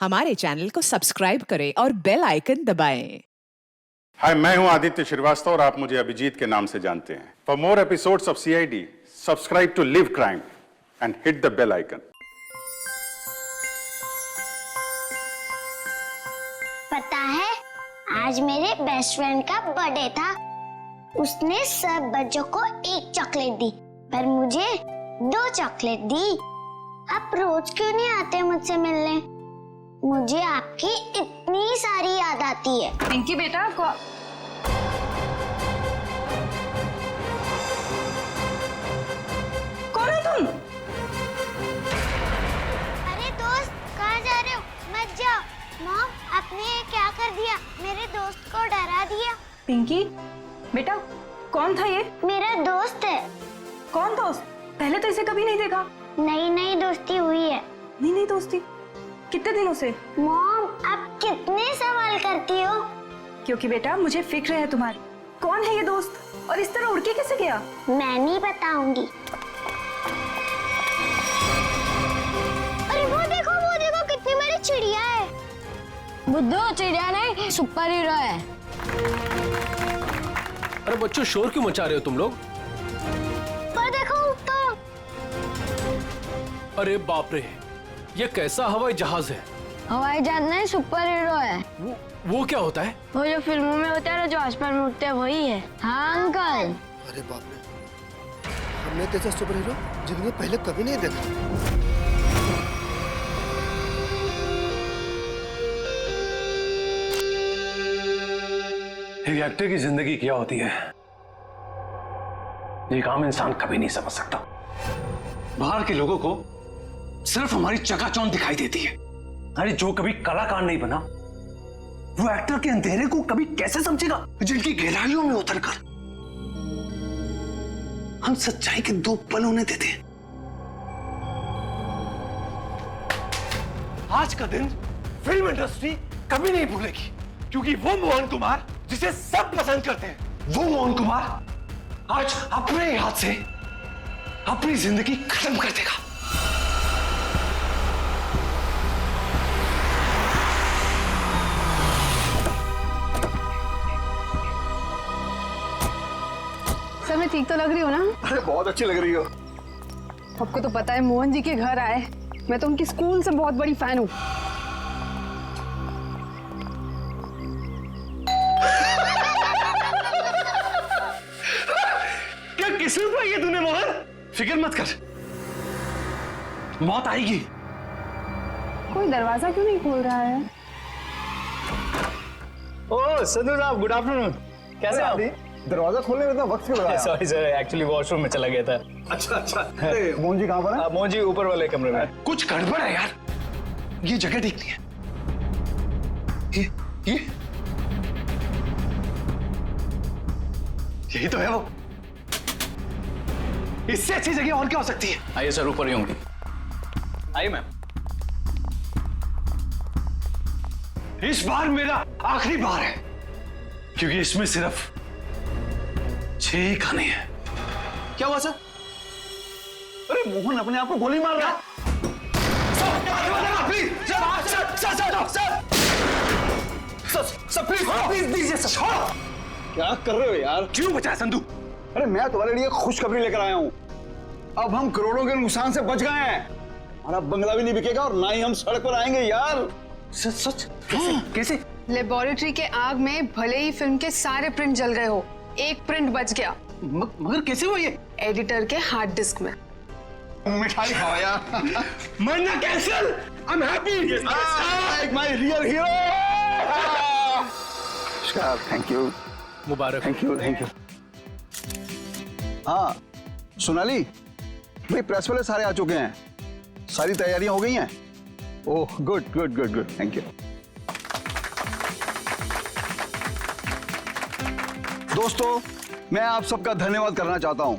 हमारे चैनल को सब्सक्राइब करें और बेल आइकन दबाएं। हाय, मैं हूं आदित्य श्रीवास्तव और आप मुझे अभिजीत के नाम से जानते हैं। For more episodes of CID, subscribe to LIV crime and hit the bell icon. पता है, आज मेरे बेस्ट फ्रेंड का बर्थडे था। उसने सब बच्चों को एक चॉकलेट दी, पर मुझे 2 चॉकलेट दी। आप रोज क्यों नहीं आते मुझसे मिलने? मुझे आपकी इतनी सारी याद आती है। पिंकी बेटा, कौन हो तुम? अरे दोस्त, कहाँ जा रहे हो? मत जाओ। मॉम, आपने ये क्या कर दिया? मेरे दोस्त को डरा दिया। पिंकी बेटा, कौन था ये? मेरा दोस्त है। कौन दोस्त? पहले तो इसे कभी नहीं देखा। नई नई दोस्ती हुई है। नहीं दोस्ती, कितने दिनों से? मॉम, आप कितने सवाल करती हो? क्योंकि बेटा मुझे फिक्र है तुम्हारी। कौन है ये दोस्त और इस तरह उड़ के कैसे गया? मैं नहीं बताऊंगी। अरे वो देखो कितनी बड़ी चिड़िया है। बुद्धू, चिड़िया नहीं, सुपर हीरो है। अरे बच्चों, शोर क्यों मचा रहे हो तुम लोग? पर देखो ऊपर। अरे बाप रे, ये कैसा हवाई जहाज है? हवाई जहाज नहीं, सुपर हीरो है। वो क्या होता है? वो जो फिल्मों में होता है ना, जो आसमान में उड़ते हैं, वही है। हाँ अंकल। अरे बाप रे, हमने तो ऐसा सुपर हीरो जिंदगी में पहले कभी नहीं देखा। एक एक्टर की जिंदगी क्या होती है, एक आम इंसान कभी नहीं समझ सकता। बाहर के लोगों को सिर्फ हमारी चकाचौंध दिखाई देती है। अरे जो कभी कलाकार नहीं बना, वो एक्टर के अंधेरे को कभी कैसे समझेगा? जिनकी गहराइयों में उतरकर हम सच्चाई के 2 पल उन्हें देते हैं। आज का दिन फिल्म इंडस्ट्री कभी नहीं भूलेगी, क्योंकि वो मोहन कुमार जिसे सब पसंद करते हैं, वो मोहन कुमार आज अपने हाथ से अपनी जिंदगी खत्म कर देगा। सर, मैं ठीक तो लग रही हूँ ना? अरे बहुत अच्छी लग रही हो। आपको तो पता है, मोहन जी के घर आए, मैं तो उनकी स्कूल से बहुत बड़ी फैन हूँ। क्या किस्मत पाई है तूने मोहन? फिक्र मत कर, मौत आएगी। कोई दरवाजा क्यों नहीं खोल रहा है? ओह संधू साहब, गुड आफ्टरनून। कैसे आप? दरवाजा खोलने में इतना वक्त क्यों लगाया? सॉरी सर, एक्चुअली वॉशरूम में चला गया था। अच्छा। अरे मोहन जी कहाँ पर है? मोहन जी ऊपर वाले कमरे में। कुछ गड़बड़ है यार, ये जगह ठीक नहीं है। ये यही तो है वो। इससे अच्छी जगह और क्या हो सकती है? आइए सर, ऊपर ही होंगे। आइए मैम। इस बार मेरा आखिरी बार है, क्योंकि इसमें सिर्फ 6 ही खाने हैं। क्या हुआ सर? अरे मोहन अपने आप को गोली मार रहा है। क्या कर रहे हो यार? क्यों बचाया संधू? अरे मैं तुम्हारे लिए खुशखबरी लेकर आया हूँ। अब हम करोड़ों के नुकसान से बच गए हैं। हमारा बंगला भी नहीं बिकेगा और ना ही हम सड़क पर आएंगे यार। सच? कैसे? लेबोरेटरी के आग में भले ही फिल्म के सारे प्रिंट जल गए हो, एक प्रिंट बच गया। मगर कैसे हुआ ये? एडिटर के हार्ड डिस्क में। मिठाई खाओ यार। मरना cancel. I am happy. My real hero. Thank you. Mubarak. Thank you. हाँ सोनाली भाई, प्रेस वाले सारे आ चुके हैं, सारी तैयारियां हो गई हैं। Oh good good good good, thank you. दोस्तों, मैं आप सबका धन्यवाद करना चाहता हूं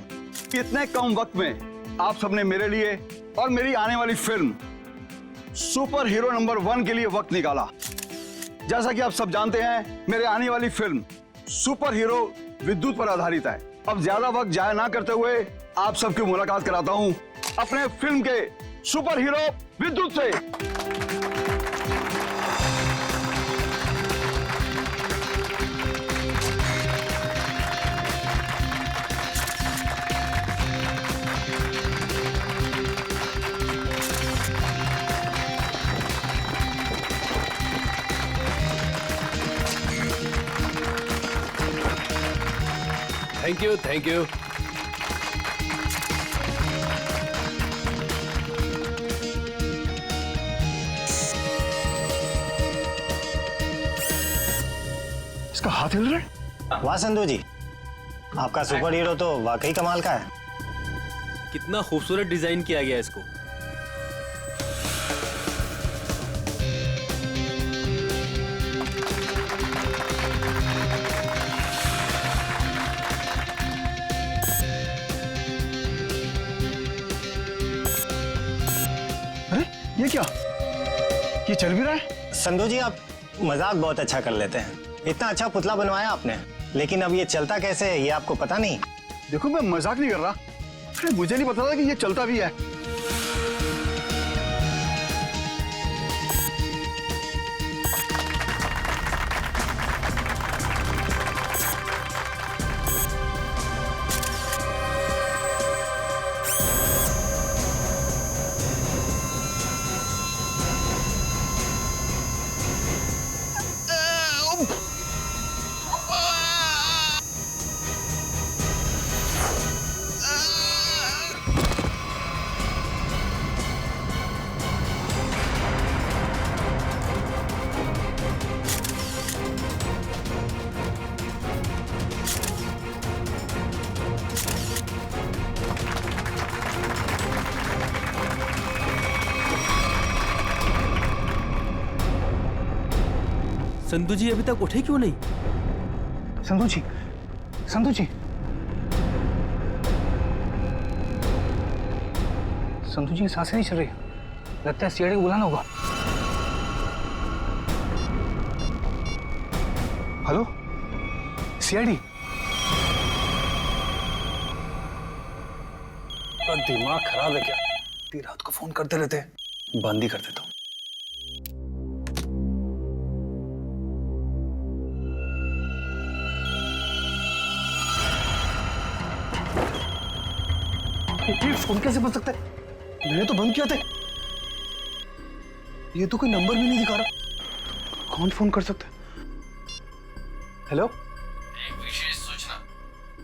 कि इतने कम वक्त में आप सबने मेरे लिए और मेरी आने वाली फिल्म सुपर हीरो नंबर 1 के लिए वक्त निकाला। जैसा कि आप सब जानते हैं, मेरे आने वाली फिल्म सुपर हीरो विद्युत पर आधारित है। अब ज्यादा वक्त जाया ना करते हुए आप सबकी मुलाकात कराता हूं अपने फिल्म के सुपर हीरो विद्युत से। Thank you, thank you. इसका हाथ हिल रहा है। वाह संधू जी, आपका सुपर हीरो तो वाकई कमाल का है। कितना खूबसूरत डिजाइन किया गया इसको। अरे ये क्या, ये चल भी रहा है? संधू जी, आप मजाक बहुत अच्छा कर लेते हैं। इतना अच्छा पुतला बनवाया आपने, लेकिन अब ये चलता कैसे है ये आपको पता नहीं? देखो मैं मजाक नहीं कर रहा, अरे मुझे नहीं पता था कि ये चलता भी है। संधू जी अभी तक उठे क्यों नहीं? संधू जी, संधू जी, संधू जी सांसें नहीं चल रही, लगता है सीआईडी को बुलाना होगा। Hello CID. का दिमाग खराब है क्या? इतनी रात को फोन करते रहते हैं, बंद ही कर देता हूँ। ये फोन कैसे बन सकता है? मैंने तो बंद किया था। ये तो कोई नंबर भी नहीं दिखा रहा, कौन फोन कर सकता है? हेलो, एक विशेष सूचना।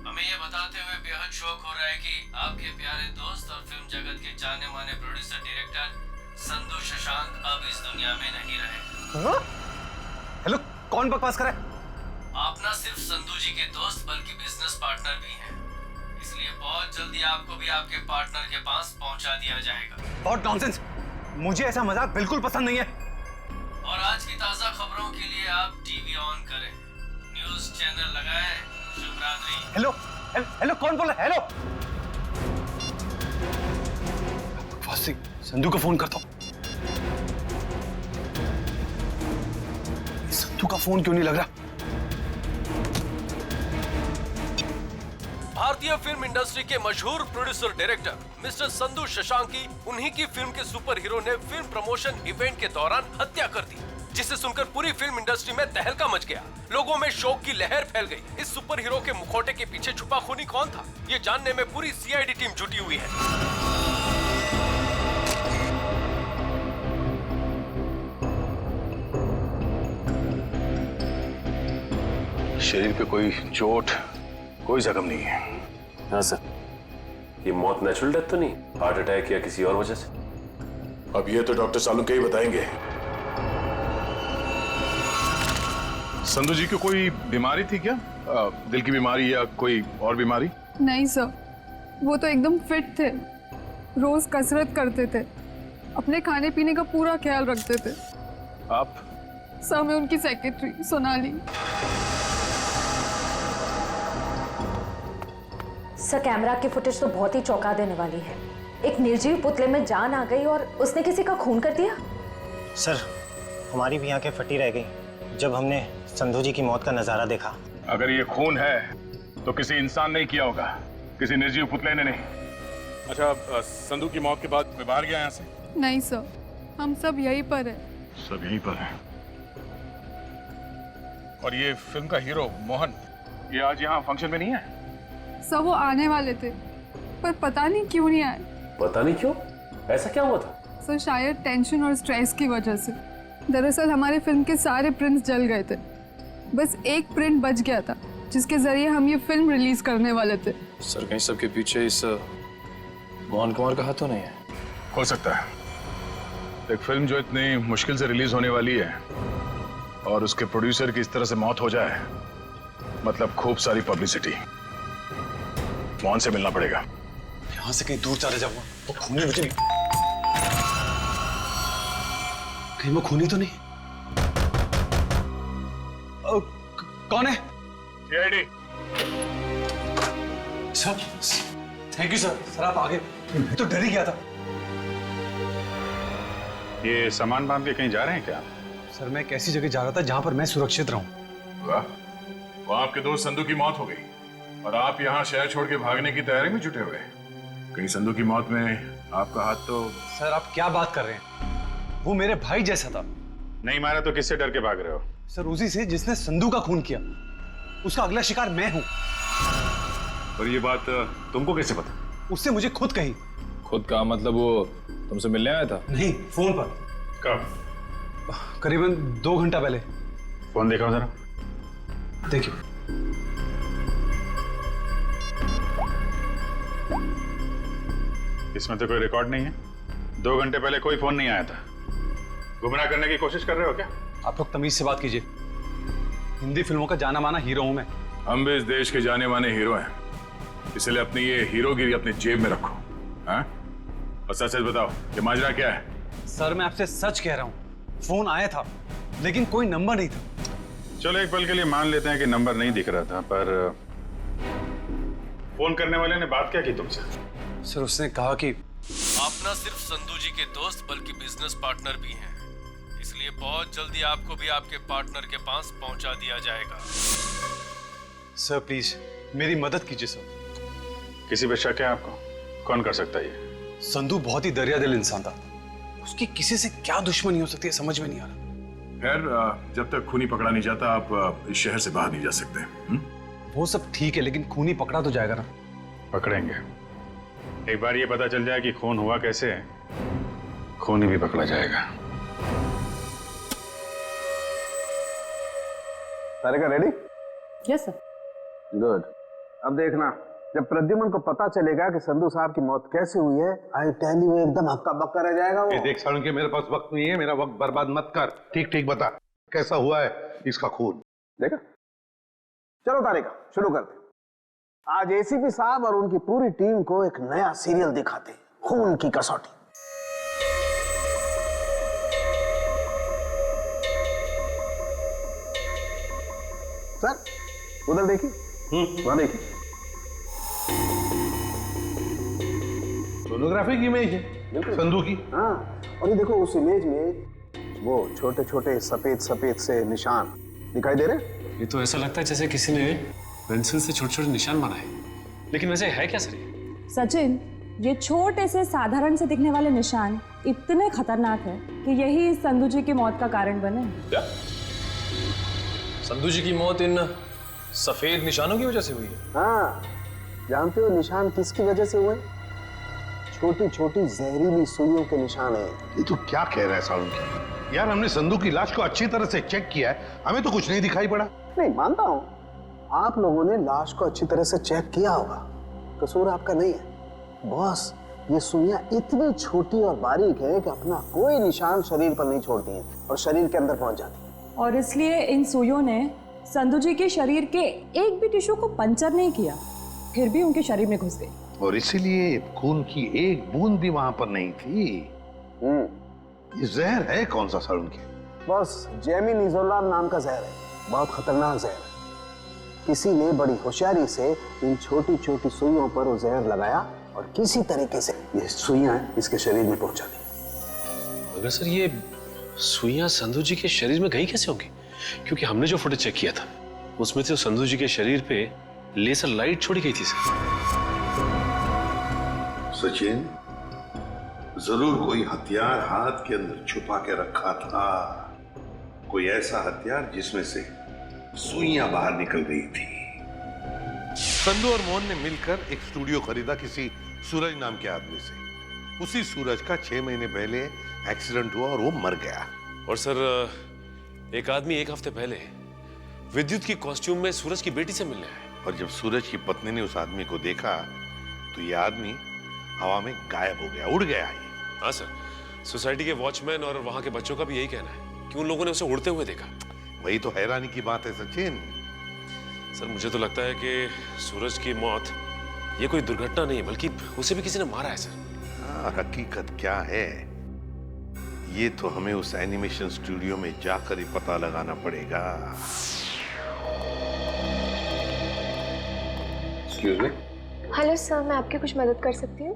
हमें यह बताते हुए बेहद शौक हो रहा है कि आपके प्यारे दोस्त और फिल्म जगत के जाने माने प्रोड्यूसर डायरेक्टर संधू शशांक अब इस दुनिया में नहीं रहे। हेलो, कौन बकवास कर रहा है? आप न सिर्फ संधू जी के दोस्त बल्कि बिजनेस पार्टनर भी हैं, इसलिए बहुत जल्दी आपको भी आपके पार्टनर के पास पहुंचा दिया जाएगा। बहुत नॉनसेंस, मुझे ऐसा मजाक बिल्कुल पसंद नहीं है। और आज की ताजा खबरों के लिए आप टीवी ऑन करें, न्यूज चैनल लगाएं। शुभ रात्रि। हेलो हेलो, कौन बोल रहा है? हेलो, संधू को फोन करता हूँ। संधू का फोन क्यों नहीं लग रहा? भारतीय फिल्म इंडस्ट्री के मशहूर प्रोड्यूसर डायरेक्टर मिस्टर संधू शशांकी, उन्हीं की फिल्म के सुपर हीरो ने फिल्म प्रमोशन इवेंट के दौरान हत्या कर दी, जिसे सुनकर पूरी फिल्म इंडस्ट्री में तहलका मच गया। लोगों में शोक की लहर फैल गई। इस सुपर हीरो के मुखौटे के पीछे छुपा खूनी कौन था, ये जानने में पूरी सीआईडी टीम जुटी हुई है। शरीर पे कोई चोट, कोई जख्म नहीं है। हाँ सर, ये मौत नेचुरल डेथ तो नहीं, हार्ट अटैक या किसी और वजह से? अब ये तो डॉक्टर सालुंके ही बताएंगे। संधू जी को कोई बीमारी थी क्या? दिल की बीमारी या कोई और बीमारी? नहीं सर, वो तो एकदम फिट थे, रोज कसरत करते थे, अपने खाने पीने का पूरा ख्याल रखते थे। आप? सर मैं उनकी सेक्रेटरी सोनाली। सर कैमरा की फुटेज तो बहुत ही चौंका देने वाली है। एक निर्जीव पुतले में जान आ गई और उसने किसी का खून कर दिया। सर हमारी भी आंखें फटी रह गई जब हमने संधू जी की मौत का नजारा देखा। अगर ये खून है तो किसी इंसान ने किया होगा, किसी निर्जीव पुतले ने नहीं। अच्छा, संधू की मौत के बाद मैं बाहर गया यहाँ से? नहीं सर, हम सब यहीं पर है। सब यहीं पर है। और ये फिल्म का हीरो मोहन, ये आज यहाँ फंक्शन में नहीं है? सर वो आने वाले थे, पर पता नहीं क्यों नहीं आए। पता नहीं क्यों? ऐसा क्या हुआ था? सर शायद टेंशन और स्ट्रेस की वजह से। दरअसल हमारे फिल्म के सारे प्रिंट्स जल गए थे, बस एक प्रिंट बच गया था, जिसके जरिए हम ये फिल्म रिलीज करने वाले थे। सर कहीं सबके पीछे इस मोहन कुमार का हाथ तो नहीं है? हो सकता है। एक फिल्म जो इतनी मुश्किल से रिलीज होने वाली है और उसके प्रोड्यूसर की इस तरह से मौत हो जाए, मतलब खूब सारी पब्लिसिटी। मोहन से मिलना पड़ेगा। यहाँ से कहीं दूर चले जाऊंगा तो खूनी मुझे नहीं। कहीं वो खूनी तो नहीं? कौन है? CID. Sir thank you sir. Sir आप आगे, मैं तो डर ही गया था। ये सामान बांध के कहीं जा रहे हैं क्या? सर मैं एक ऐसी जगह जा रहा था जहां पर मैं सुरक्षित रहूं। वाह, वो आपके दोस्त संधू की मौत हो गई और आप यहाँ शहर छोड़ के भागने की तैयारी में जुटे हुए। कहीं संधू की मौत में आपका हाथ तो? सर आप क्या बात कर रहे हैं? वो मेरे भाई जैसा था। नहीं मारा तो किससे डर के भाग रहे हो? सर उसी से जिसने संधू का खून किया। उसका अगला शिकार मैं हूं। और ये बात तुमको कैसे पता? उससे मुझे खुद कही। खुद का मतलब वो तुमसे मिलने आया था? नहीं, फोन पर। कब? करीबन 2 घंटा पहले। फोन देखा जरा। देखिए। इसमें तो कोई रिकॉर्ड नहीं है। 2 घंटे पहले कोई फोन नहीं आया था। गुमराह करने की कोशिश कर रहे हो क्या? आप लोग तमीज से बात कीजिए। हिंदी फिल्मों का जाना माना हीरो हूं मैं। हम भी इस देश के जाने माने हीरो हैं, इसलिए अपनी ये हीरोगिरी अपने जेब में रखो। हाँ? और सच सच बताओ, ये माजरा क्या है? सर मैं आपसे सच कह रहा हूं, फोन आया था लेकिन कोई नंबर नहीं था। चलो एक पल के लिए मान लेते हैं कि नंबर नहीं दिख रहा था, पर फोन करने वाले ने बात क्या की तुमसे? सर उसने कहा कि आप न सिर्फ संधू जी के दोस्त बल्कि बिजनेस पार्टनर भी हैं, इसलिए बहुत जल्दी आपको भी आपके पार्टनर के पास पहुंचा दिया जाएगा। सर प्लीज मेरी मदद कीजिए सर। किसी पे शक है आपको? कौन कर सकता है ये? संधू बहुत ही दरियादिल इंसान था। उसकी किसी से क्या दुश्मनी हो सकती है समझ में नहीं आ रहा। खैर, जब तक खूनी पकड़ा नहीं जाता आप इस शहर से बाहर नहीं जा सकते। वो सब ठीक है लेकिन खूनी पकड़ा तो जाएगा ना? पकड़ेंगे। एक बार ये पता चल जाए कि खून हुआ कैसे, खूनी भी पकड़ा जाएगा। Sarika ready? Yes sir. Good. अब देखना, जब प्रद्युमन को पता चलेगा कि संधू साहब की मौत कैसे हुई है, आई टेल यू एकदम हक्का बक्का रह जाएगा वो। देख सारुण के मेरे पास वक्त नहीं है, मेरा वक्त बर्बाद मत कर। ठीक ठीक बता कैसा हुआ है इसका खून? देखा? चलो तारिका शुरू करते। आज एसीपी साहब और उनकी पूरी टीम को एक नया सीरियल दिखाते, खून की कसौटी। सर उधर देखिए, वहां देखिए। सोनोग्राफी की इमेज है संधू की। हाँ, और ये देखो उस इमेज में वो छोटे छोटे सफेद सफेद से निशान दिखाई दे रहे। ये तो ऐसा लगता है जैसे किसी ने पेंसिल से छोटे छोटे निशान बनाए, लेकिन वैसे है क्या सर? सचिन, ये छोटे से साधारण से दिखने वाले निशान इतने खतरनाक है कि यही संधू जी की मौत का कारण बने। क्या? संधू जी की मौत इन सफेद निशानों की वजह से हुई है? हाँ, जानते हो निशान किसकी वजह से हुए? छोटी छोटी जहरीली सुइयों के निशान है। ये तो क्या कह रहा है सारुण की? यार हमने संधू की लाश को अच्छी तरह से चेक किया है, हमें तो कुछ नहीं दिखाई पड़ा। नहीं मानता हूँ, आप लोगों ने लाश को अच्छी तरह से चेक किया होगा, कसूर आपका नहीं है। बॉस, ये सुइयां इतनी छोटी और बारीक है कि अपना कोई निशान शरीर पर नहीं छोड़ती हैं और शरीर के अंदर पहुंच जाती हैं। और इसलिए इन सुइयों ने संधू जी के शरीर के एक भी टिश्यू को पंचर नहीं किया, फिर भी उनके शरीर में घुस गई। और इसीलिए खून की एक बूंद भी वहां पर नहीं थी। ये जहर है कौन सा सारुण की? बस जेमिनिजोलाम नाम का जहर है, बहुत खतरनाक जहर है। किसी ने बड़ी होशियारी से इन छोटी छोटी सुइयों पर वो जहर लगाया और किसी तरीके से ये सुइयां इसके शरीर में पहुंचा दी। मगर सर ये सुइयां संधू जी के शरीर में गई कैसे होंगी? क्योंकि हमने जो फुटेज चेक किया था उसमें से संधू जी के शरीर पे लेजर लाइट छोड़ी गई थी सर। सचिन, जरूर कोई हथियार हाथ के अंदर छुपा के रखा था, कोई ऐसा हथियार जिसमें से सुइयां बाहर निकल गई थी। संधू और मोहन ने मिलकर एक स्टूडियो खरीदा किसी सूरज नाम के आदमी से। उसी सूरज का 6 महीने पहले एक्सीडेंट हुआ और वो मर गया। और सर एक आदमी 1 हफ्ते पहले विद्युत की कॉस्ट्यूम में सूरज की बेटी से मिलने आए। और जब सूरज की पत्नी ने उस आदमी को देखा तो ये आदमी हवा में गायब हो गया, उड़ गया ये। हाँ सर, सोसाइटी के वॉचमैन और वहां के बच्चों का भी यही कहना है कि उन लोगों ने उसे उड़ते हुए देखा। वही तो हैरानी की बात है सचिन। सर मुझे तो लगता है कि सूरज की मौत ये कोई दुर्घटना नहीं बल्कि उसे भी किसी ने मारा है सर। हाँ, हकीकत क्या है ये तो हमें उस एनिमेशन स्टूडियो में जाकर ही पता लगाना पड़ेगा। Excuse me. हेलो सर, मैं आपकी कुछ मदद कर सकती हूँ?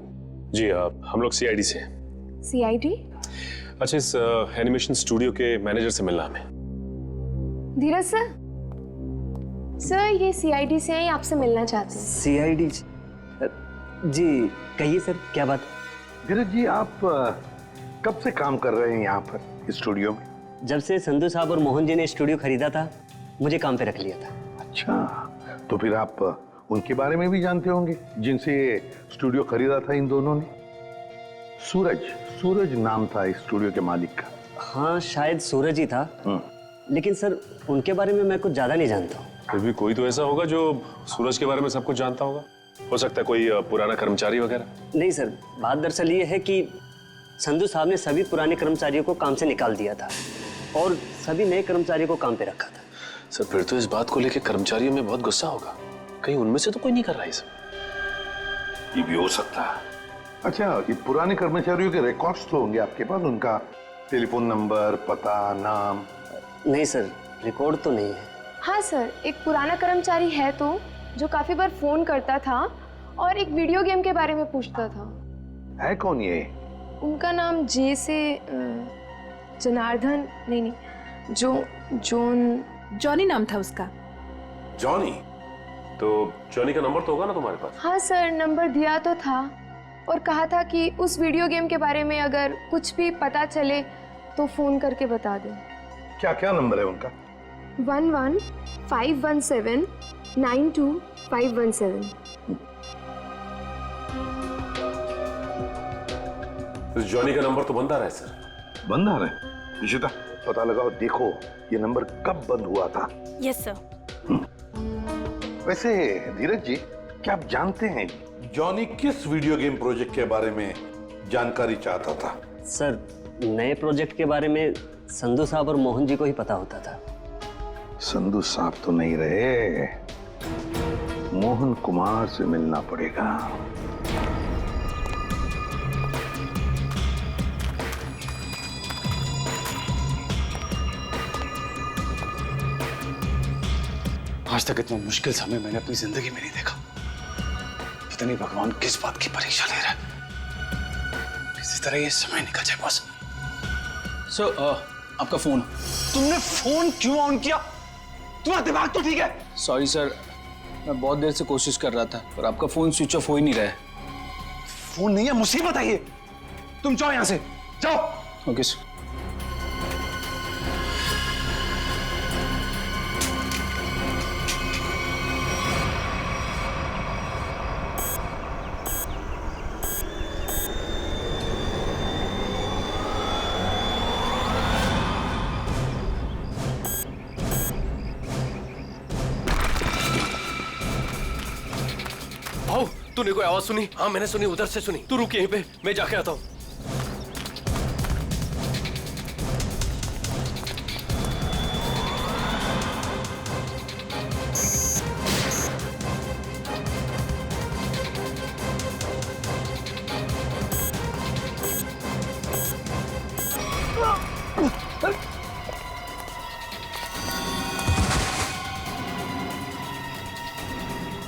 जी हम लोग सीआईडी से हैं। सीआईडी? अच्छा, इस एनिमेशन स्टूडियो के मैनेजर से मिलना हमें। धीरज सर, सर ये सीआईडी से हैं, आपसे मिलना चाहते हैं। सीआईडी? जी कहिए सर, क्या बात? धीरज जी, आप कब से काम कर रहे हैं यहाँ पर स्टूडियो में? जब से संधू साहब और मोहन जी ने स्टूडियो खरीदा था, मुझे काम पे रख लिया था। अच्छा, तो फिर आप उनके बारे में भी जानते होंगे जिनसे स्टूडियो खरीदा था इन दोनों ने? सूरज नाम था इस स्टूडियो के मालिक का। हाँ शायद सूरज ही था, लेकिन सर उनके बारे में मैं कुछ ज्यादा नहीं जानता हूँ। फिर भी कोई तो ऐसा होगा जो सूरज के बारे में सब कुछ जानता होगा। हो सकता है कोई पुराना कर्मचारी वगैरह। नहीं सर, बात दरअसल ये है कि संधू साहब ने सभी पुराने कर्मचारियों को काम से निकाल दिया था और सभी नए कर्मचारियों को काम पे रखा था। सर फिर तो इस बात को लेकर कर्मचारियों में बहुत गुस्सा होगा, कहीं उनमें से तो कोई नहीं कर रहा है सब। ये भी हो सकता है। अच्छा, ये पुराने कर्मचारियों के रिकॉर्ड्स तो होंगे आपके पास, उनका टेलीफोन नंबर, पता, नाम? नहीं सर, रिकॉर्ड तो नहीं है। हाँ सर, एक पुराना कर्मचारी है तो जो काफी बार फोन करता था और एक वीडियो गेम के बारे में पूछता था। है कौन ये? उनका नाम जे से जनार्दन, नहीं, जॉनी नाम था उसका। जॉनी? तो जॉनी का नंबर तो होगा ना तुम्हारे पास? हाँ सर, नंबर दिया तो था और कहा था कि उस वीडियो गेम के बारे में अगर कुछ भी पता चले तो फोन करके बता दें। क्या क्या नंबर है उनका? 11517 92517। जॉनी का नंबर तो बंद आ रहा है सर। बंद आ रहा है? निशिता पता लगाओ, देखो ये नंबर कब बंद हुआ था। Yes sir. वैसे धीरज जी, क्या आप जानते हैं जॉनी किस वीडियो गेम प्रोजेक्ट के बारे में जानकारी चाहता था? सर नए प्रोजेक्ट के बारे में संधू साहब और मोहन जी को ही पता होता था। संधू साहब तो नहीं रहे, मोहन कुमार से मिलना पड़ेगा। आज तक इतना मुश्किल समय मैंने अपनी जिंदगी में नहीं देखा। पता नहीं भगवान किस बात की परीक्षा ले रहा है। किसी तरह ये समय निकल जाए बस। सर आपका फोन। तुमने फोन क्यों ऑन किया? तुम्हारा दिमाग तो ठीक है? सॉरी सर, मैं बहुत देर से कोशिश कर रहा था पर आपका फोन स्विच ऑफ हो ही नहीं रहा है। फोन नहीं है, मुसीबत है ये। तुम जाओ यहां से, जाओ। Okay sir. तूने कोई आवाज सुनी? हाँ मैंने सुनी, उधर से सुनी। तू रुक यहीं पे, मैं जाके आता हूँ।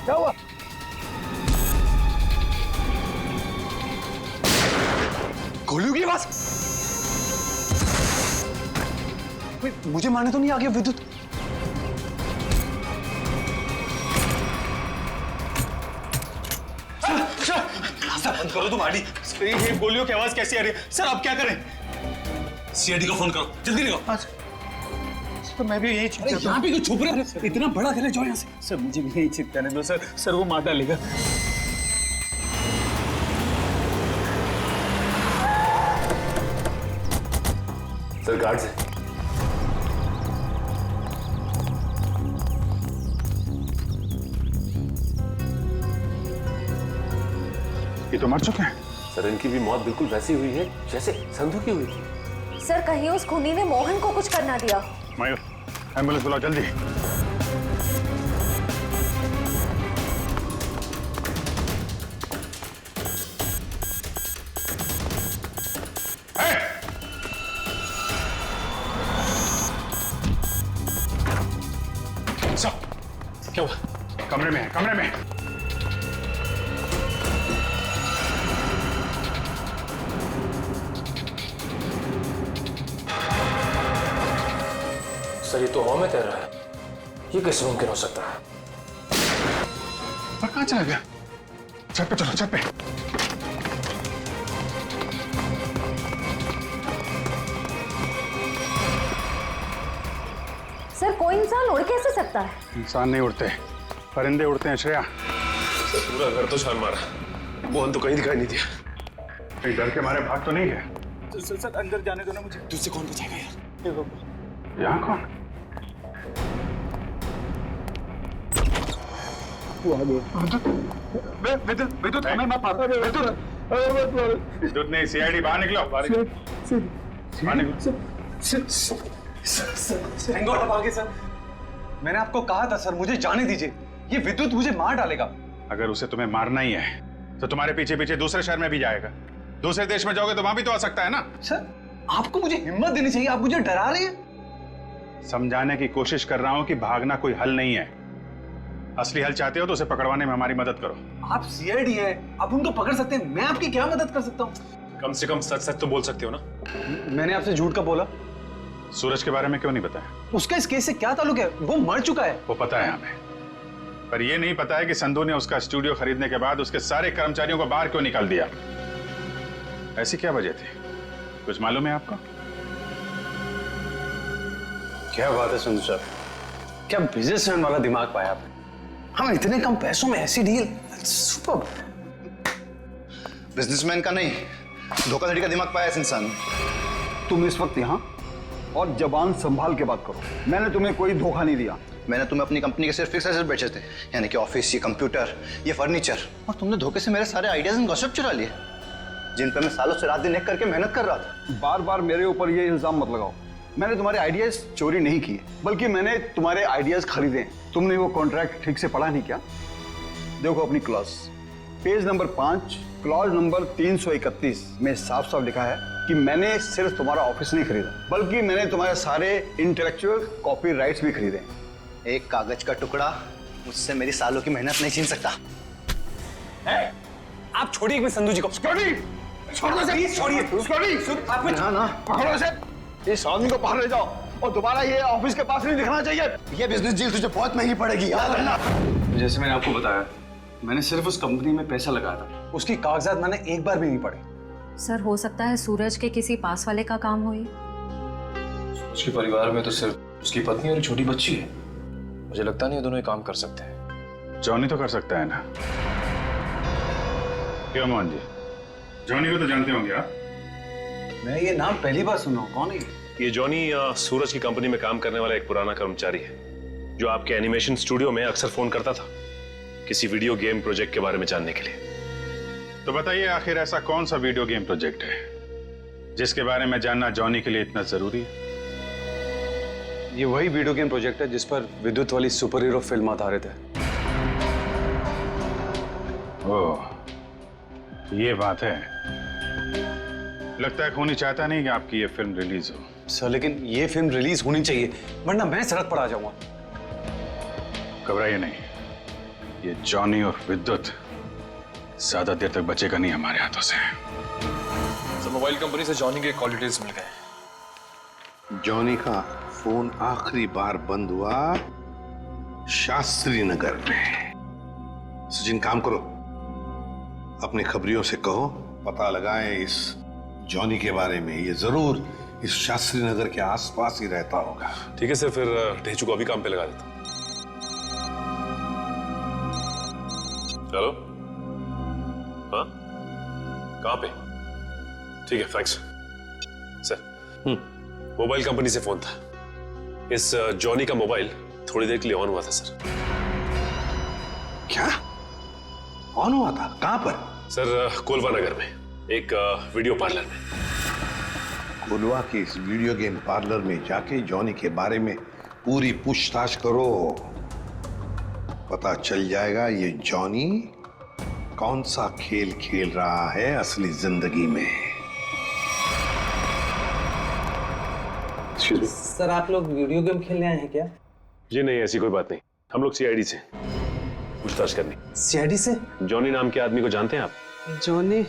क्या हुआ? गोलियों की आवाज? मुझे मारने तो नहीं आ गया विद्युत? सर बंद करो तुम आड़ी। ये गोलियों की आवाज कैसी आ रही है? सर आप क्या करें? सीआईडी को फोन करो, जल्दी निकलो। तो मैं भी यही छिप यहाँ पे क्यों छुप रहे हो? इतना बड़ा घर है, जाओ यहाँ से। सर मुझे भी यही छिपकाने दो सर। सर वो मार डालेगा। सर गार्ड से। ये तो मर चुके हैं। सर इनकी भी मौत बिल्कुल वैसी हुई है जैसे संधू की हुई थी। सर कहीं उस खूनी ने मोहन को कुछ करना दिया। मयूर, एम्बुलेंस बुलाओ जल्दी। क्या हुआ? कमरे में है, कमरे में। सर ये तो हवा में तैर रहा है, ये कैसे मुमकिन हो सकता है? पर कहाँ चला गया? छत पे चलो, छत पे। सर कोई इंसान उड़ कैसे सकता है? इंसान नहीं उड़ते, परिंदे उड़ते हैं श्रेया। सर पूरा घर तो छान मारा, मोहन तो कहीं दिखाई नहीं दिया। कहीं डर के मारे भाग तो नहीं है? सर अंदर जाने दो ना मुझे। तुझसे कौन बचाएगा यार? यहाँ कौन? विद्युत हमें मत मारो। विद्युत नहीं, सीआईडी बाहर निकलो। बाहर निकलो। थैंक गॉड आप आ गए सर। मैंने आपको कहा था सर मुझे जाने दीजिए, ये विद्युत मुझे मार डालेगा। अगर उसे तुम्हें मारना ही है तो तुम्हारे पीछे पीछे दूसरे शहर में भी जाएगा। दूसरे देश में जाओगे तो वहां भी तो आ सकता है ना। सर आपको मुझे हिम्मत देनी चाहिए, आप मुझे डरा रहे हैं। समझाने की कोशिश कर रहा हूं कि भागना कोई हल नहीं है। असली हल चाहते हो तो उसे पकड़वाने में हमारी मदद करो। आप सीआईडी है, आप उनको पकड़ सकते हैं, मैं आपकी क्या मदद कर सकता हूँ? कम से कम सच सच तो बोल सकते हो ना। मैंने आपसे झूठ का बोला? सूरज के बारे में क्यों नहीं बताया? उसका इस केस से क्या ताल्लुक है? वो मर चुका है। वो पता है हमें, पर यह नहीं पता है कि संधू ने उसका स्टूडियो खरीदने के बाद उसके सारे कर्मचारियों को बाहर क्यों निकाल दिया। ऐसी क्या वजह थी, कुछ मालूम है आपको? क्या बात है संधू साहब, क्या बिजनेसमैन वाला दिमाग पाया आपने। हम इतने कम पैसों में ऐसी डील, सुपर। बिजनेसमैन का नहीं, धोखाधड़ी का दिमाग पाया इस इंसान ने। तुम इस वक्त यहाँ और जबान संभाल के बात करो। मैंने तुम्हें कोई धोखा नहीं दिया। मैंने तुम्हें अपनी कंपनी के सिर्फ फिक्स एसेट बेचे थे, यानी कि ऑफिस, ये कंप्यूटर, ये फर्नीचर, और तुमने धोखे से मेरे सारे आइडियाज एंड गॉसिप चुरा लिए, जिन पर मैं सालों से रात दिन एक करके मेहनत कर रहा था। बार बार मेरे ऊपर ये इल्जाम मत लगाओ। मैंने तुम्हारे आइडियाज चोरी नहीं किए, बल्कि मैंने तुम्हारे आइडियाज खरीदे। तुमने वो कॉन्ट्रैक्ट ठीक से पढ़ा नहीं क्या? देखो अपनी clause, page number 5, clause number 331 में साफ साफ लिखा है कि मैंने सिर्फ तुम्हारा ऑफिस नहीं खरीदा, बल्कि मैंने तुम्हारे सारे इंटेलेक्चुअल कॉपीराइट्स भी खरीदे। एक कागज का टुकड़ा मुझसे मेरी सालों की मेहनत नहीं छीन सकता। आप छोड़िए एक संधू जी को। छोड़िए इस आदमी को बाहर ले जाओ और दोबारा ये ऑफिस के पास नहीं दिखना चाहिए। ये बिजनेस डील तुझे बहुत महंगी पड़ेगी, याद रखना। जैसे मैंने आपको बताया, मैंने सिर्फ उस कंपनी में पैसा लगाया था, उसकी कागजात मैंने एक बार भी नहीं पढ़े। सर हो सकता है सूरज के किसी पास वाले का काम हो ये। उसके परिवार में तो सिर्फ उसकी पत्नी और छोटी बच्ची है, मुझे लगता नहीं दोनों ये काम कर सकते हैं। जॉनी तो कर सकता है ना? क्यों मोहन जी, जॉनी को तो जानते होंगे आप? मैं ये नाम पहली बार सुना हूं, कौन है ये जॉनी सूरज की कंपनी में काम करने वाला एक पुराना कर्मचारी है, जो आपके एनिमेशन स्टूडियो में अक्सर फोन करता था किसी वीडियो गेम प्रोजेक्ट के बारे में जानने के लिए। तो बताइए आखिर ऐसा कौन सा वीडियो गेम प्रोजेक्ट है जिसके बारे में जानना जॉनी के लिए इतना जरूरी है? ये वही वीडियो गेम प्रोजेक्ट है जिस पर विद्युत वाली सुपर हीरो फिल्म आधारित है। ओह, ये बात है। लगता है खूनी चाहता नहीं कि आपकी ये फिल्म रिलीज हो। सर लेकिन ये फिल्म रिलीज होनी चाहिए, वरना मैं सड़क पर आ जाऊंगा। घबराइए नहीं, ये जॉनी और विद्युत ज्यादा देर तक बचेगा नहीं हमारे हाथों से। सर मोबाइल कंपनी से जॉनी के कॉल डिटेल्स मिल गए। जॉनी का फोन आखिरी बार बंद हुआ शास्त्री नगर में। सचिन काम करो, अपने खबरियों से कहो पता लगाएं इस जॉनी के बारे में। ये जरूर इस शास्त्री नगर के आसपास ही रहता होगा। ठीक है सर, फिर ढेचू को अभी काम पे लगा देता हूं। हेलो, हाँ कहाँ पे? ठीक है थैंक्स सर। मोबाइल कंपनी से फोन था। इस जॉनी का मोबाइल थोड़ी देर के लिए ऑन हुआ था सर। क्या ऑन हुआ था? कहां पर? सर कोलवा नगर में एक वीडियो पार्लर में। कोलवा के इस वीडियो गेम पार्लर में जाके जॉनी के बारे में पूरी पूछताछ करो। पता चल जाएगा ये जॉनी कौन सा खेल खेल रहा है असली जिंदगी में। सर आप लोग वीडियो गेम खेलने आए हैं क्या? जी नहीं, ऐसी कोई बात नहीं। हम लोग सीआईडी से पूछताछ करनी। सीआईडी से? जॉनी नाम के आदमी को जानते हैं आप? जॉनी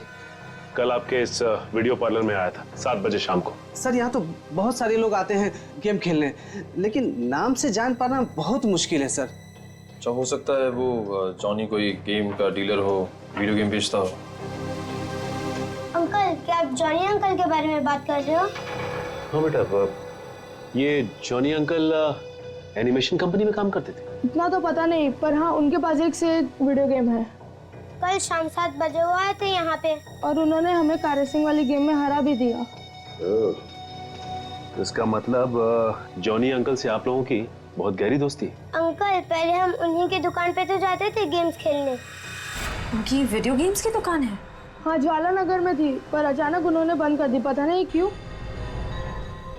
कल आपके इस वीडियो पार्लर में आया था 7 बजे शाम को। सर यहाँ तो बहुत सारे लोग आते हैं गेम खेलने, लेकिन नाम से जान पाना बहुत मुश्किल है सर। अच्छा, हो सकता है वो जॉनी कोई गेम का डीलर हो, वीडियो गेम बेचता हो। अंकल, क्या आप जॉनी अंकल के बारे में बात कर रहे हो? हाँ बेटा, ये जॉनी अंकल एनिमेशन कंपनी में काम करते थे। इतना तो पता नहीं, पर हाँ उनके पास एक से एक वीडियो गेम है। कल शाम 7 बजे वो आए थे यहाँ पे और उन्होंने हमें कार रेसिंग वाली गेम में हरा भी दिया। इसका मतलब जॉनी अंकल से आप लोगों की बहुत गहरी दोस्ती है। अंकल, पहले हम उन्हीं की दुकान पे तो जाते थे गेम्स खेलने। उनकी वीडियो गेम्स की दुकान है? हाँ, ज्वाला नगर में थी, पर अचानक उन्होंने बंद कर दी, पता नहीं क्यों।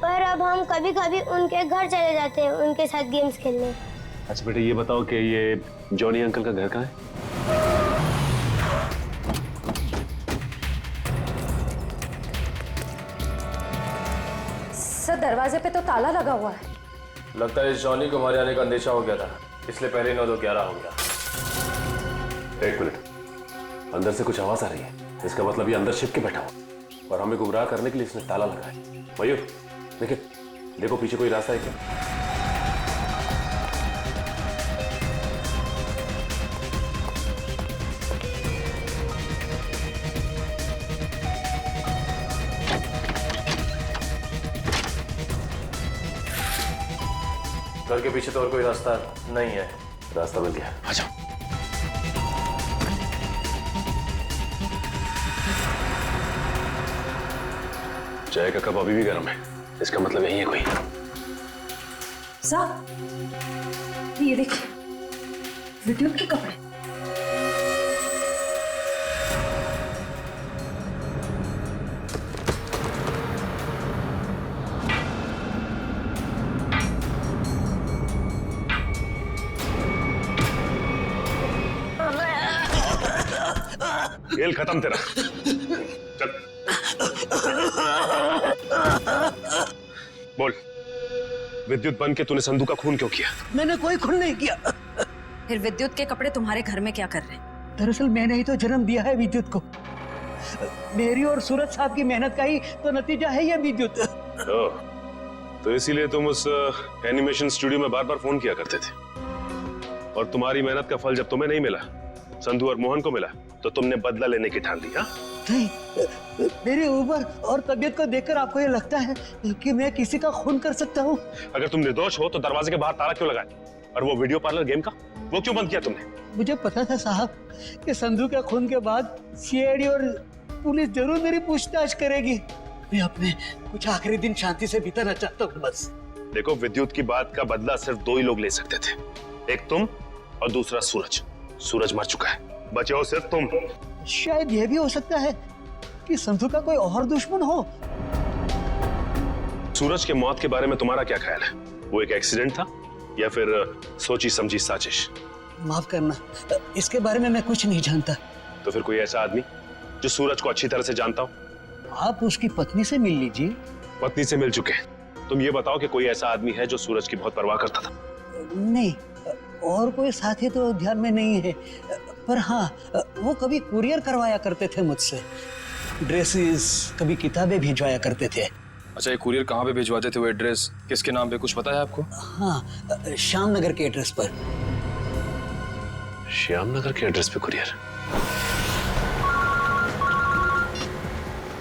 पर अब हम कभी कभी उनके घर चले जाते हैं उनके साथ गेम्स खेलने। अच्छा बेटा, ये बताओ कि ये जॉनी अंकल का घर कहाँ है? सर दरवाजे पे तो ताला लगा हुआ है। लगता है इस जॉनी को हमारे आने का अंदेशा हो गया था, इसलिए पहले 9-2-11 हो गया। एक मिनट, अंदर से कुछ आवाज आ रही है। इसका मतलब ये अंदर छिप के बैठा हुआ और हमें गुमराह करने के लिए इसने ताला लगाया। मयूर देखो पीछे कोई रास्ता है क्या? घर के पीछे तो और कोई रास्ता नहीं है। रास्ता मिल गया, आ जाओ। चाय का कप अभी भी गर्म है, इसका मतलब यही है कोई। साहब ये देखिए, वीडियो के कपड़े। खेल खत्म तेरा, चल। बोल, विद्युत बन के तूने संधू का खून क्यों किया? मैंने कोई खून नहीं किया। फिर विद्युत के कपड़े तुम्हारे घर में क्या कर रहे हैं? दरअसल मैंने ही तो जन्म दिया है विद्युत को। मेरी और सूरज साहब की मेहनत का ही तो नतीजा है ये विद्युत। तो इसीलिए तुम उस एनिमेशन स्टूडियो में बार बार फोन किया करते थे, और तुम्हारी मेहनत का फल जब तुम्हें नहीं मिला, संधू और मोहन को मिला, तो तुमने बदला लेने की ठान ली। हाँ? नहीं, मेरी उम्र और तबीयत को देखकर आपको ये लगता है कि मैं किसी का खून कर सकता हूँ? अगर तुम निर्दोष हो तो दरवाजे के बाहर ताला क्यों लगाया? और वो वीडियो पार्लर गेम का वो क्यों बंद किया तुमने? मुझे पता था साहब कि संधू के खून के बाद सीआईडी और पुलिस जरूर मेरी पूछताछ करेगी। मैं अपने कुछ आखिरी दिन शांति से बिताना चाहता हूँ बस। देखो, विद्युत की बात का बदला सिर्फ 2 ही लोग ले सकते थे, एक तुम और दूसरा सूरज। सूरज मर चुका है, बचे हो सिर्फ तुम। शायद यह भी हो सकता है कि संधू का कोई और दुश्मन हो। सूरज के मौत के बारे में तुम्हारा क्या ख्याल है? वो एक एक्सीडेंट था या फिर सोची समझी साजिश? माफ करना, इसके बारे में मैं कुछ नहीं जानता। तो फिर कोई ऐसा आदमी जो सूरज को अच्छी तरह से जानता हो? आप उसकी पत्नी से मिल लीजिए। पत्नी से मिल चुके हैं, तुम ये बताओ कि कोई ऐसा आदमी है जो सूरज की बहुत परवाह करता था? नहीं, और कोई साथी तो ध्यान में नहीं है, पर हाँ, वो कभी कुरियर करवाया करते थे मुझसे। ड्रेसेस, कभी किताबें भिजवाया करते थे। अच्छा, ये कुरियर कहाँ पे भिजवाते थे? वो एड्रेस किसके नाम पे, कुछ पता है आपको? हाँ, श्याम नगर के एड्रेस पर। श्याम नगर के एड्रेस पे कुरियर?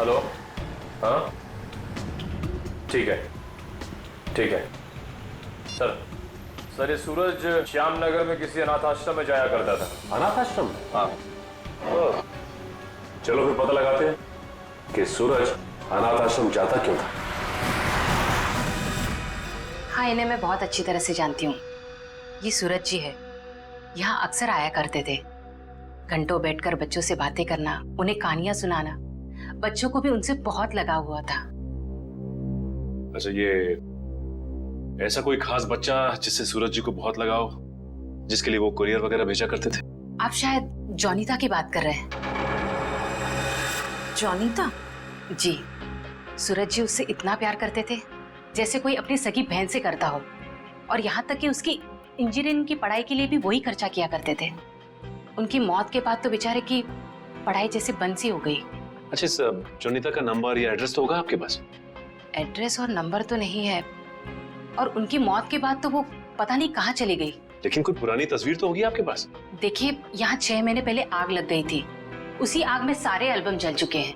हेलो, हाँ ठीक है, ठीक है सर, ये सूरज श्याम नगर में किसी अनाथ आश्रम में जाया करता था। अनाथ आश्रम? हाँ। चलो फिर पता लगाते हैं कि सूरज अनाथ आश्रम जाता क्यों था। हाँ, इन्हें मैं बहुत अच्छी तरह से जानती हूँ। ये सूरज जी है, यहाँ अक्सर आया करते थे। घंटों बैठकर बच्चों से बातें करना, उन्हें कहानियां सुनाना, बच्चों को भी उनसे बहुत लगाव हुआ था। अच्छा, ये ऐसा कोई खास बच्चा जिससे सूरज जी को बहुत लगाव, जिसके लिए वो कुरियर वगैरह भेजा करते थे? आप शायद जॉनीता की बात कर रहे हैं। जॉनीता? जी, सूरज जी उससे इतना प्यार करते थे जैसे कोई अपनी सगी बहन से करता हो, और यहाँ तक कि उसकी इंजीनियरिंग की पढ़ाई के लिए भी वही खर्चा किया करते थे। उनकी मौत के बाद तो बेचारे की पढ़ाई जैसे बंद सी हो गई। अच्छा, इस जॉनीता का नंबर या एड्रेस तो होगा आपके पास? एड्रेस और नंबर तो नहीं है, और उनकी मौत के बाद तो वो पता नहीं कहाँ चली गई। लेकिन कोई पुरानी तस्वीर तो होगी आपके पास? देखिए, यहाँ 6 महीने पहले आग लग गई थी, उसी आग में सारे एल्बम जल चुके हैं।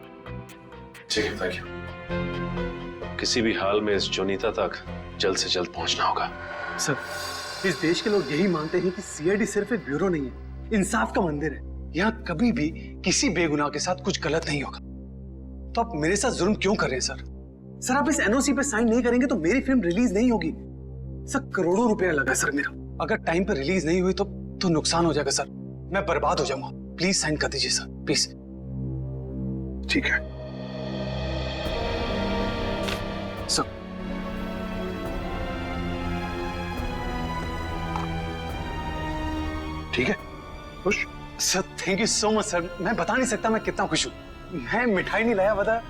ठीक है, थैंक यू। किसी भी हाल में इस जॉनीता तक जल्द से जल्द पहुंचना होगा। सर, इस देश के लोग यही मानते हैं कि सीआईडी सिर्फ एक ब्यूरो नहीं है, इंसाफ का मंदिर है। यहाँ कभी भी किसी बेगुनाह के साथ कुछ गलत नहीं होगा। तो आप मेरे साथ जुल्म क्यों कर रहे हैं सर? सर, आप इस एनओसी पे साइन नहीं करेंगे तो मेरी फिल्म रिलीज नहीं होगी। सर, करोड़ों रुपया लगा सर मेरा। अगर टाइम पर रिलीज नहीं हुई तो नुकसान हो जाएगा सर, मैं बर्बाद हो जाऊंगा। प्लीज साइन कर दीजिए सर, प्लीज। ठीक है सर। ठीक है, खुश? Sir, thank you so much sir. मैं बता नहीं सकता मैं कितना खुश हूँ। मैं मिठाई नहीं लाया, बता,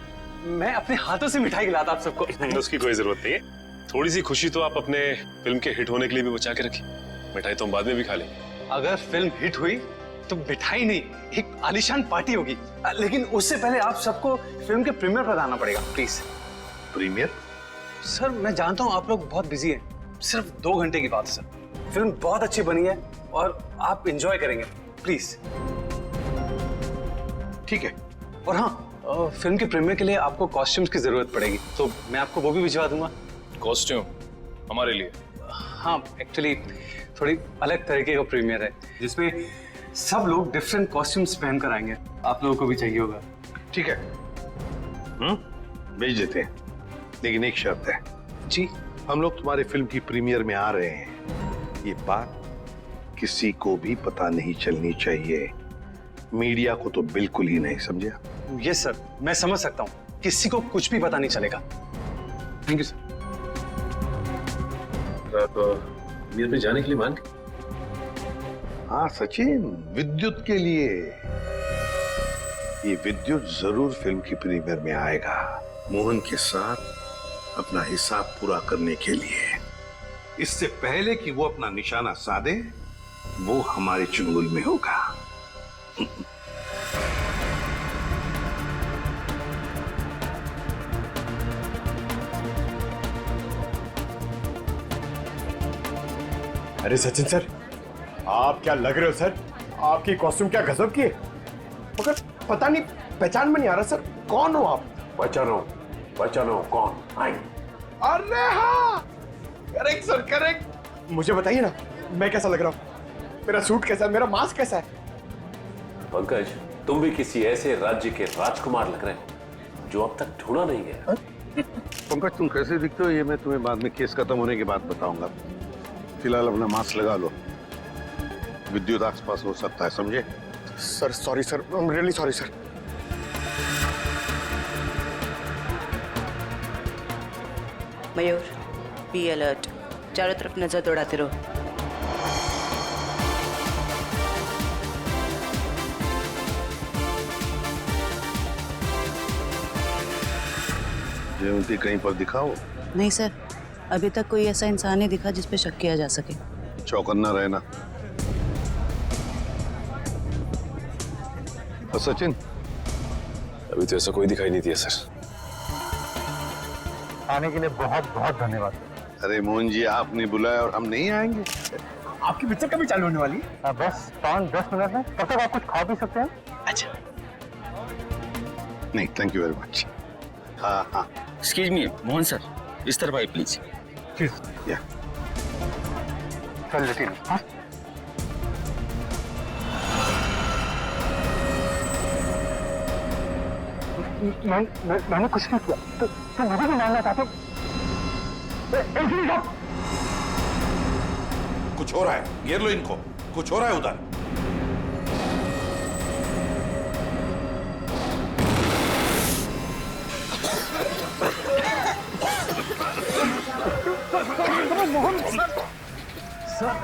मैं अपने हाथों से मिठाई खिलाता आप सबको। उसकी कोई जरूरत नहीं है। थोड़ी सी खुशी तो आप अपने फिल्म के हिट होने के लिए भी बचा के रखिए। मिठाई तो हम बाद में भी खा लेंगे। अगर फिल्म हिट हुई तो मिठाई नहीं, एक आलीशान पार्टी होगी। लेकिन उससे पहले आप सबको फिल्म के प्रीमियर पर आना पड़ेगा, प्लीज। प्रीमियर? सर, मैं जानता हूँ आप लोग बहुत बिजी हैं, सिर्फ 2 घंटे की बात है सर। फिल्म बहुत अच्छी बनी है और आप एंजॉय करेंगे, प्लीज। ठीक है। और हाँ, फिल्म के प्रीमियर के लिए आपको कॉस्ट्यूम्स की जरूरत पड़ेगी, तो मैं आपको वो भी भिजवा दूंगा। कॉस्ट्यूम हमारे लिए? हाँ, एक्चुअली थोड़ी अलग तरीके का प्रीमियर है जिसमें सब लोग डिफरेंट कॉस्ट्यूम्स पहन कर आएंगे। आप लोगों को भी चाहिए होगा। ठीक है, भेज देते हैं, लेकिन एक शर्त है। जी? हम लोग तुम्हारे फिल्म की प्रीमियर में आ रहे हैं, ये बात किसी को भी पता नहीं चलनी चाहिए। मीडिया को तो बिल्कुल ही नहीं, समझे? यस सर, मैं समझ सकता हूँ, किसी को कुछ भी पता नहीं चलेगा। Thank you sir. आप प्रीमियर पे जाने के लिए मान? हाँ सचिन, विद्युत के लिए। ये विद्युत जरूर फिल्म की प्रीमियर में आएगा, मोहन के साथ अपना हिसाब पूरा करने के लिए। इससे पहले कि वो अपना निशाना साधे, वो हमारे चुंगल में होगा। अरे सचिन सर, आप क्या लग रहे हो सर? आपकी कॉस्ट्यूम क्या गजब की है, मगर पता नहीं पहचान में नहीं आ रहा सर, कौन हो आप? पहचानो कौन? अरे हाँ, करेक्ट सर, करेक्ट। मुझे बताइए ना, मैं कैसा लग रहा हूँ? मेरा सूट कैसा है, मेरा मास्क कैसा है? पंकज, तुम भी किसी ऐसे राज्य के राजकुमार लग रहे हो जो अब तक ढूंढा नहीं गया। पंकज, तुम कैसे दिखते हो ये मैं तुम्हें बाद में केस खत्म होने के बाद बताऊंगा। फिलहाल अपना मास्क लगा लो, विद्युत आसपास हो सकता है, समझे? Sir sorry sir, I am really sorry sir. Mayur, be alert, चारों तरफ नजर दौड़ाते रहो। जयवंती कहीं पर दिखाओ। नहीं सर, अभी तक कोई ऐसा इंसान नहीं दिखा जिस पे शक किया जा सके। चौकन्ना रहना। और सचिन? अभी तो ऐसा कोई दिखाई नहीं दिया सर। आने के लिए बहुत बहुत धन्यवाद। अरे मोहन जी, आपने बुलाया और हम नहीं आएंगे? आपकी पिक्चर कभी चालू होने वाली है? बस 5-10 मिनट में, तब तक आप कुछ खा भी सकते हैं। अच्छा, नहीं थैंक यू वेरी मच। हाँ हाँ, एक्सक्यूज मी मोहन सर, इस तरफ आइए प्लीज। या चल लेते हैं। हाँ? मैंने कुछ नहीं किया, तो मुझे भी मानना चाहते हो? कुछ हो रहा है, घेर लो इनको, कुछ हो रहा है उधर। मोहन सर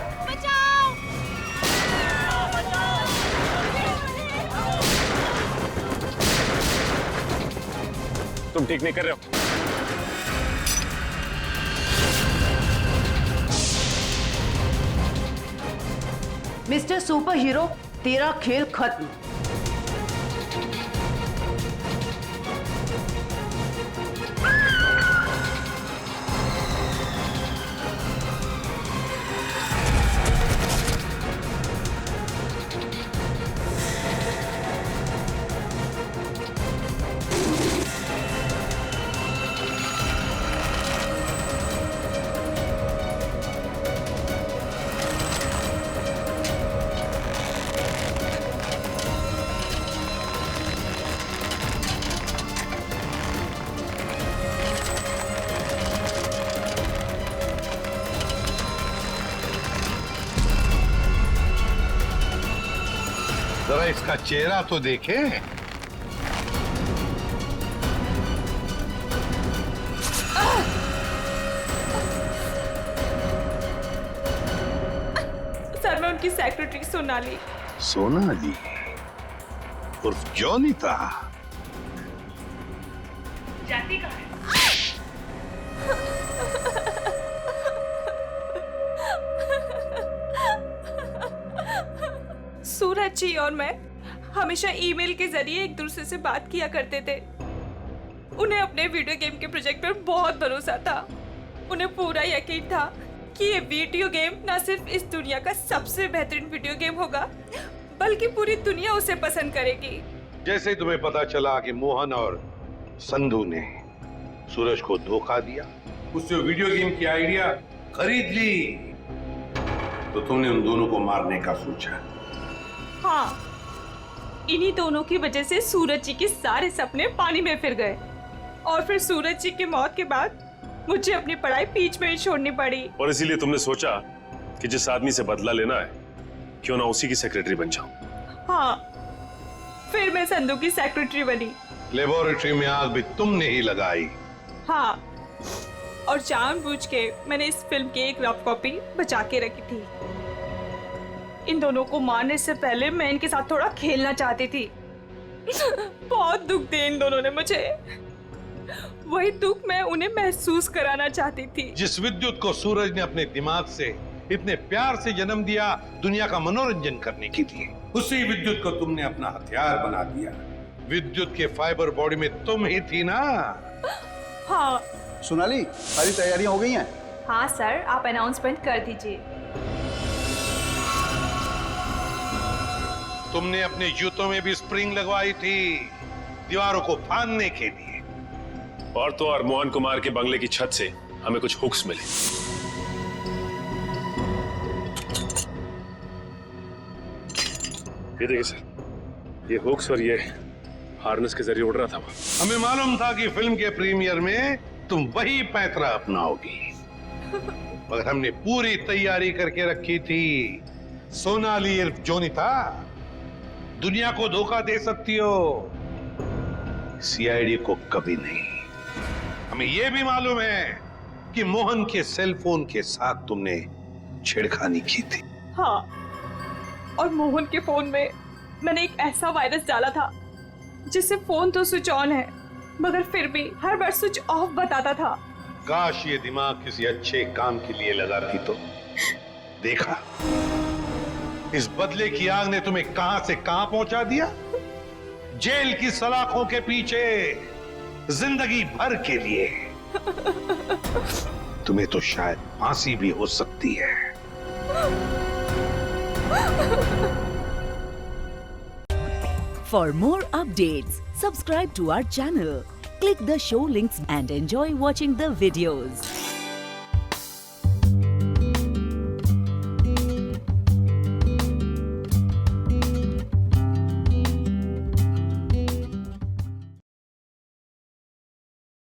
तुम ठीक नहीं कर रहे हो। मिस्टर सुपर हीरो, तेरा खेल खत्म। जरा इसका चेहरा तो देखें। सर, मैं उनकी सेक्रेटरी सोनाली। सोनाली उर्फ जॉनिता। जाती कहाँ है? सूरज जी और मैं हमेशा ईमेल के जरिए एक दूसरे से बात किया करते थे। उन्हें अपने वीडियो गेम के प्रोजेक्ट पर बहुत भरोसा था। उन्हें पूरा यकीन था कि ये वीडियो गेम न सिर्फ इस दुनिया का सबसे बेहतरीन वीडियो गेम होगा, बल्कि पूरी दुनिया उसे पसंद करेगी। जैसे तुम्हें पता चला कि मोहन और संधू ने सूरज को धोखा दिया, उससे वीडियो गेम की आइडिया खरीद ली, तो तुमने उन दोनों को मारने का सोचा। हाँ, इन्हीं दोनों की वजह से सूरज जी के सारे सपने पानी में फिर गए और फिर सूरज जी की मौत के बाद मुझे अपनी पढ़ाई बीच में ही छोड़नी पड़ी। और इसीलिए तुमने सोचा कि जिस आदमी से बदला लेना है, क्यों ना उसी की सेक्रेटरी बन जाऊं। हाँ, फिर मैं संधू की सेक्रेटरी बनी। लेबोरेटरी में आग भी तुमने ही लगाई। हाँ, और जानबूझ के मैंने इस फिल्म की एक रफ कॉपी बचा के रखी थी। इन दोनों को मारने से पहले मैं इनके साथ थोड़ा खेलना चाहती थी। बहुत दुख दिए इन दोनों ने मुझे। वही दुख मैं उन्हें महसूस कराना चाहती थी। जिस विद्युत को सूरज ने अपने दिमाग से इतने प्यार से जन्म दिया दुनिया का मनोरंजन करने के लिए, उसी विद्युत को तुमने अपना हथियार बना दिया। विद्युत के फाइबर बॉडी में तुम ही थी ना? हाँ। सोनाली, सारी तैयारियां हो गई हैं? हाँ सर, आप अनाउंसमेंट कर दीजिए। तुमने अपने जूतों में भी स्प्रिंग लगवाई थी, दीवारों को फाड़ने के लिए। और तो और मोहन कुमार के बंगले की छत से हमें कुछ हुक्स मिले। ये देखिए सर, ये हुक्स और ये हार्नेस के जरिए उड़ रहा था। हमें मालूम था कि फिल्म के प्रीमियर में तुम वही पैतरा अपनाओगी, मगर हमने पूरी तैयारी करके रखी थी। सोनाली उर्फ जोनिता, दुनिया को धोखा दे सकती हो, सीआईडी को कभी नहीं। हमें यह भी मालूम है कि मोहन के सेल फोन के साथ तुमने छेड़खानी की थी। हाँ, और मोहन के फोन में मैंने एक ऐसा वायरस डाला था जिससे फोन तो स्विच ऑन है, मगर फिर भी हर बार स्विच ऑफ बताता था। काश ये दिमाग किसी अच्छे काम के लिए लगा थी तो। देखा, इस बदले की आग ने तुम्हें कहां से कहां पहुंचा दिया। जेल की सलाखों के पीछे जिंदगी भर के लिए। तुम्हें तो शायद फांसी भी हो सकती है। For more updates, subscribe to our channel, click the show links and enjoy watching the videos.